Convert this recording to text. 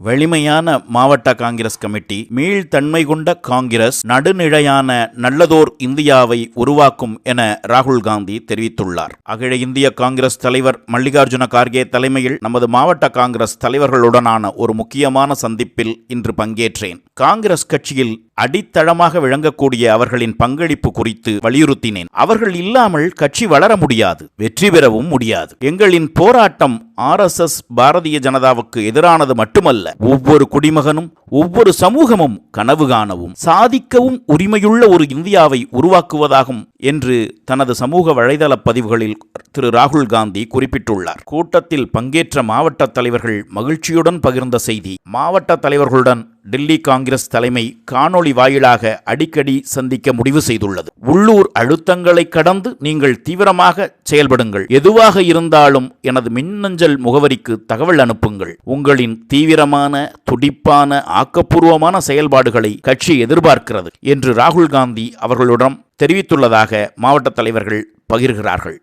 வலிமையான மாவட்ட காங்கிரஸ் கமிட்டி, மீள்தன்மை கொண்ட காங்கிரஸ், நடுநிலையான நல்லதோர் இந்தியாவை உருவாக்கும் என ராகுல் காந்தி தெரிவித்துள்ளார். அகில இந்திய காங்கிரஸ் தலைவர் மல்லிகார்ஜுன கார்கே தலைமையில் நமது மாவட்ட காங்கிரஸ் தலைவர்களுடனான ஒரு முக்கியமான சந்திப்பில் இன்று பங்கேற்றேன். காங்கிரஸ் கட்சியில் அடித்தளமாக விளங்கக்கூடிய அவர்களின் பங்களிப்பு குறித்து வலியுறுத்தினேன். அவர்கள் இல்லாமல் கட்சி வளர முடியாது, வெற்றி பெறவும் முடியாது. எங்களின் போராட்டம் RSS பாரதிய ஜனதாவுக்கு எதிரானது மட்டுமல்ல, ஒவ்வொரு குடிமகனும் ஒவ்வொரு சமூகமும் கனவு காணவும் சாதிக்கவும் உரிமையுள்ள ஒரு இந்தியாவை உருவாக்குவதாகும் என்று தனது சமூக வலைதள பதிவுகளில் திரு ராகுல் காந்தி குறிப்பிட்டுள்ளார். கூட்டத்தில் பங்கேற்ற மாவட்ட தலைவர்கள் மகிழ்ச்சியுடன் பகிர்ந்த செய்தி, மாவட்ட தலைவர்களுடன் டெல்லி காங்கிரஸ் தலைமை காணொளி வாயிலாக அடிக்கடி சந்திக்க முடிவு செய்துள்ளது. உள்ளூர் அழுத்தங்களை கடந்து நீங்கள் தீவிரமாக செயல்படுங்கள். எதுவாக இருந்தாலும் எனது மின்னஞ்சல் முகவரிக்கு தகவல் அனுப்புங்கள். உங்களின் தீவிரமான, துடிப்பான, ஆக்கப்பூர்வமான செயல்பாடுகளை கட்சி எதிர்பார்க்கிறது என்று ராகுல் காந்தி அவர்களுடன் தெரிவித்துள்ளதாக மாவட்ட தலைவர்கள் பகிர்கிறார்கள்.